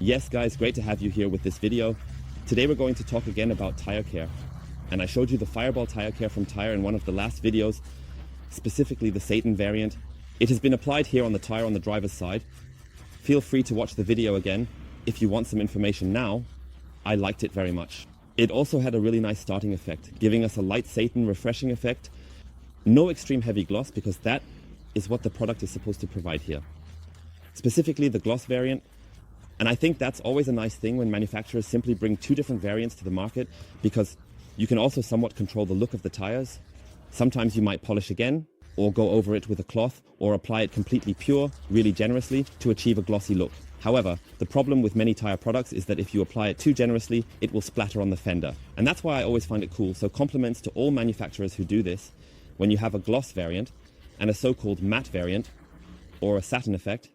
Yes guys, great to have you here with this video. Today we're going to talk again about tire care. And I showed you the Fireball tire care from Tire in one of the last videos, specifically the Satan variant. It has been applied here on the tire on the driver's side. Feel free to watch the video again if you want some information now. I liked it very much. It also had a really nice starting effect, giving us a light Satan refreshing effect. No extreme heavy gloss, because that is what the product is supposed to provide here. Specifically the gloss variant. And I think that's always a nice thing when manufacturers simply bring two different variants to the market, because you can also somewhat control the look of the tires. Sometimes you might polish again, or go over it with a cloth, or apply it completely pure, really generously, to achieve a glossy look. However, the problem with many tire products is that if you apply it too generously, it will splatter on the fender. And that's why I always find it cool. So compliments to all manufacturers who do this. When you have a gloss variant and a so-called matte variant, or a satin effect.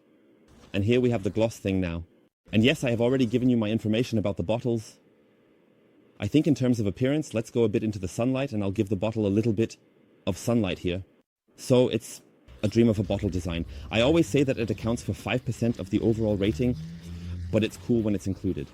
And here we have the gloss thing now. And yes, I have already given you my information about the bottles. I think in terms of appearance, let's go a bit into the sunlight and I'll give the bottle a little bit of sunlight here. So it's a dream of a bottle design. I always say that it accounts for 5% of the overall rating, but it's cool when it's included.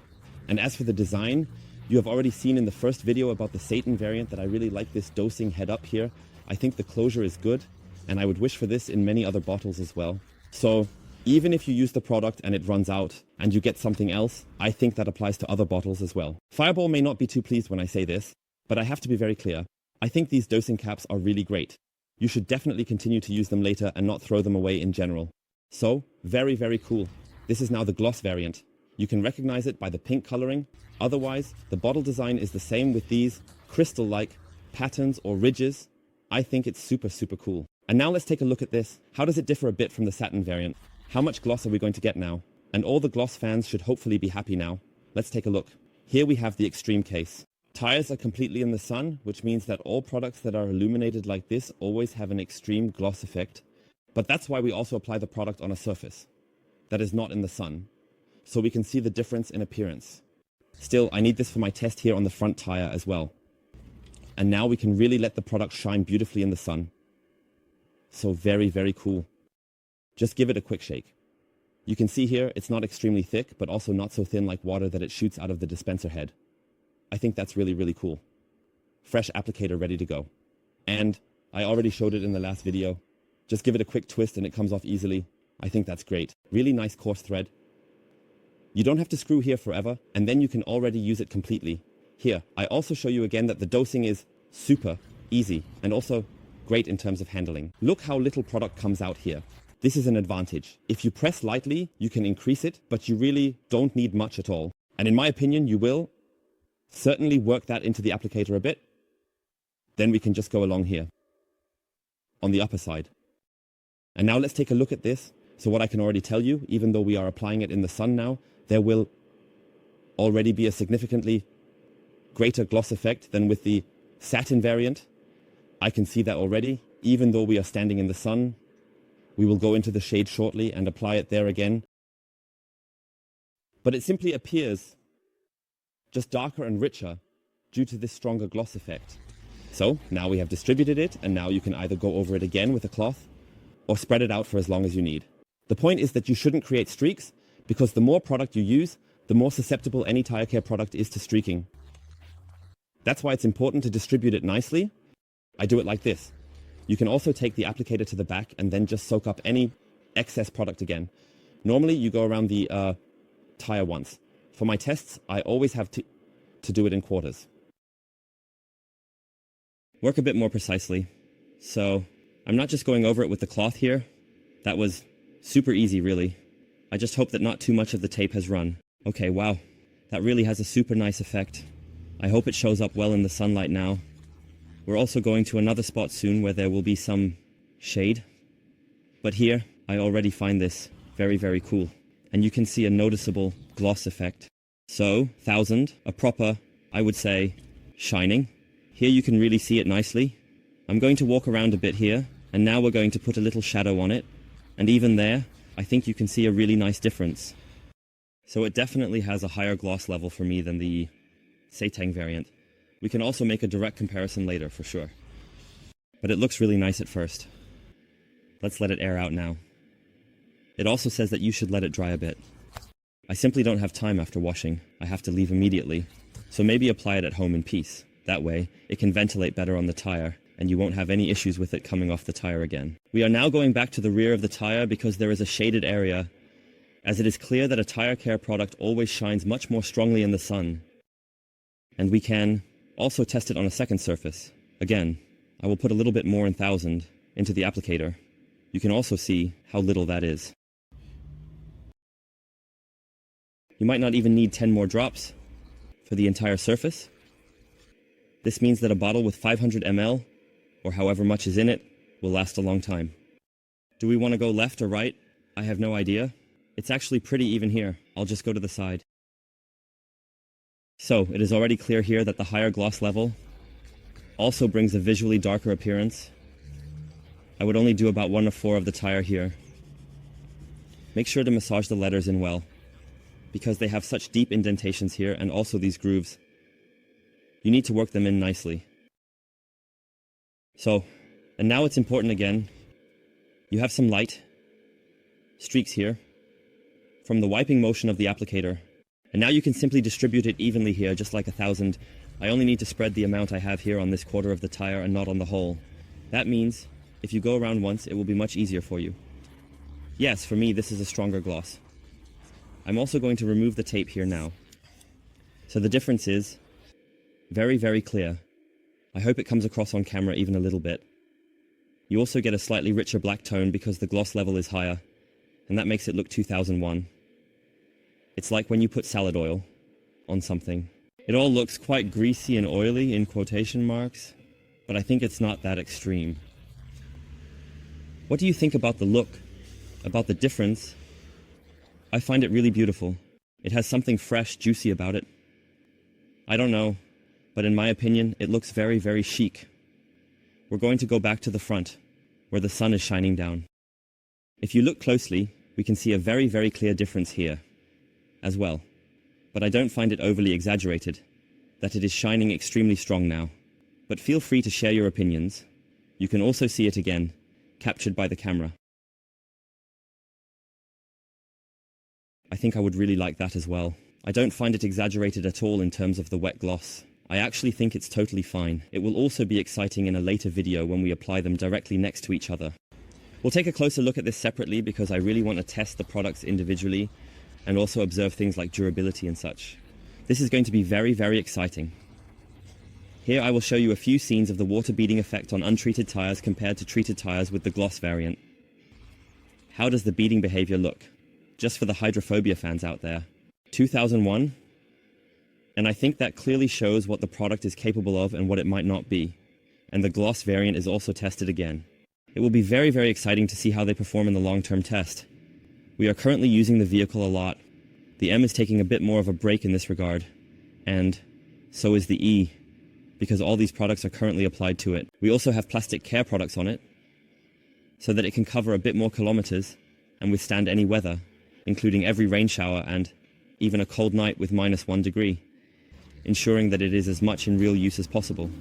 And as for the design, you have already seen in the first video about the Satan variant that I really like this dosing head up here. I think the closure is good, and I would wish for this in many other bottles as well. So even if you use the product and it runs out and you get something else, I think that applies to other bottles as well. Fireball may not be too pleased when I say this, but I have to be very clear. I think these dosing caps are really great. You should definitely continue to use them later and not throw them away in general. So, very, very cool. This is now the gloss variant. You can recognize it by the pink coloring. Otherwise, the bottle design is the same with these crystal-like patterns or ridges. I think it's super, super cool. And now let's take a look at this. How does it differ a bit from the satin variant? How much gloss are we going to get now? And all the gloss fans should hopefully be happy now. Let's take a look. Here we have the extreme case. Tires are completely in the sun, which means that all products that are illuminated like this always have an extreme gloss effect. But that's why we also apply the product on a surface that is not in the sun, so we can see the difference in appearance. Still, I need this for my test here on the front tire as well. And now we can really let the product shine beautifully in the sun. So very, very cool. Just give it a quick shake. You can see here it's not extremely thick, but also not so thin like water that it shoots out of the dispenser head. I think that's really, really cool. Fresh applicator ready to go. And I already showed it in the last video. Just give it a quick twist and it comes off easily. I think that's great. Really nice coarse thread. You don't have to screw here forever, and then you can already use it completely. Here, I also show you again that the dosing is super easy and also great in terms of handling. Look how little product comes out here. This is an advantage. If you press lightly, you can increase it, but you really don't need much at all. And in my opinion, you will certainly work that into the applicator a bit. Then we can just go along here on the upper side. And now let's take a look at this. So what I can already tell you, even though we are applying it in the sun now, there will already be a significantly greater gloss effect than with the satin variant. I can see that already. Even though we are standing in the sun, we will go into the shade shortly and apply it there again. But it simply appears just darker and richer due to this stronger gloss effect. So now we have distributed it, and now you can either go over it again with a cloth or spread it out for as long as you need. The point is that you shouldn't create streaks, because the more product you use, the more susceptible any tire care product is to streaking. That's why it's important to distribute it nicely. I do it like this. You can also take the applicator to the back and then just soak up any excess product again. Normally you go around the tire once. For my tests, I always have to do it in quarters. Work a bit more precisely. So I'm not just going over it with the cloth here. That was super easy, really. I just hope that not too much of the tape has run. Okay, wow. That really has a super nice effect. I hope it shows up well in the sunlight now. We're also going to another spot soon where there will be some shade. But here, I already find this very, very cool. And you can see a noticeable gloss effect. So, 1000, a proper, I would say, shining. Here you can really see it nicely. I'm going to walk around a bit here, and now we're going to put a little shadow on it. And even there, I think you can see a really nice difference. So it definitely has a higher gloss level for me than the Satan variant. We can also make a direct comparison later, for sure. But it looks really nice at first. Let's let it air out now. It also says that you should let it dry a bit. I simply don't have time after washing. I have to leave immediately. So maybe apply it at home in peace. That way, it can ventilate better on the tire, and you won't have any issues with it coming off the tire again. We are now going back to the rear of the tire because there is a shaded area, as it is clear that a tire care product always shines much more strongly in the sun. And we can also test it on a second surface. Again, I will put a little bit more in 1000 into the applicator. You can also see how little that is. You might not even need 10 more drops for the entire surface. This means that a bottle with 500 ml, or however much is in it, will last a long time. Do we want to go left or right? I have no idea. It's actually pretty even here. I'll just go to the side. So, it is already clear here that the higher gloss level also brings a visually darker appearance. I would only do about 1 of 4 of the tire here. Make sure to massage the letters in well, because they have such deep indentations here and also these grooves. You need to work them in nicely. So, and now it's important again. You have some light streaks here from the wiping motion of the applicator. And now you can simply distribute it evenly here, just like 1000. I only need to spread the amount I have here on this quarter of the tire and not on the whole. That means, if you go around once, it will be much easier for you. Yes, for me, this is a stronger gloss. I'm also going to remove the tape here now. So the difference is very, very clear. I hope it comes across on camera even a little bit. You also get a slightly richer black tone because the gloss level is higher, and that makes it look 2001. It's like when you put salad oil on something. It all looks quite greasy and oily in quotation marks, but I think it's not that extreme. What do you think about the look? About the difference? I find it really beautiful. It has something fresh, juicy about it. I don't know, but in my opinion, it looks very, very chic. We're going to go back to the front, where the sun is shining down. If you look closely, we can see a very, very clear difference here as well. But I don't find it overly exaggerated, that it is shining extremely strong now. But feel free to share your opinions. You can also see it again, captured by the camera. I think I would really like that as well. I don't find it exaggerated at all in terms of the wet gloss. I actually think it's totally fine. It will also be exciting in a later video when we apply them directly next to each other. We'll take a closer look at this separately because I really want to test the products individually and also observe things like durability and such. This is going to be very, very exciting. Here I will show you a few scenes of the water beading effect on untreated tires compared to treated tires with the gloss variant. How does the beading behavior look? Just for the hydrophobia fans out there. 2001? And I think that clearly shows what the product is capable of and what it might not be. And the gloss variant is also tested again. It will be very, very exciting to see how they perform in the long-term test. We are currently using the vehicle a lot. The M is taking a bit more of a break in this regard. And so is the E, because all these products are currently applied to it. We also have plastic care products on it, so that it can cover a bit more kilometers and withstand any weather, including every rain shower and even a cold night with -1 degree, ensuring that it is as much in real use as possible.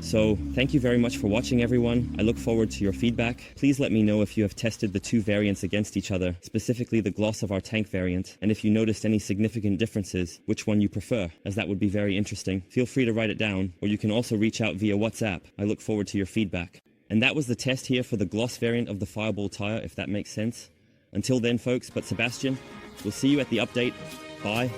So, thank you very much for watching, everyone. I look forward to your feedback. Please let me know if you have tested the two variants against each other, specifically the gloss of our tank variant, and if you noticed any significant differences, which one you prefer, as that would be very interesting. Feel free to write it down, or you can also reach out via WhatsApp. I look forward to your feedback. And that was the test here for the gloss variant of the Fireball tire, if that makes sense. Until then, folks, but Sebastian, we'll see you at the update. Bye.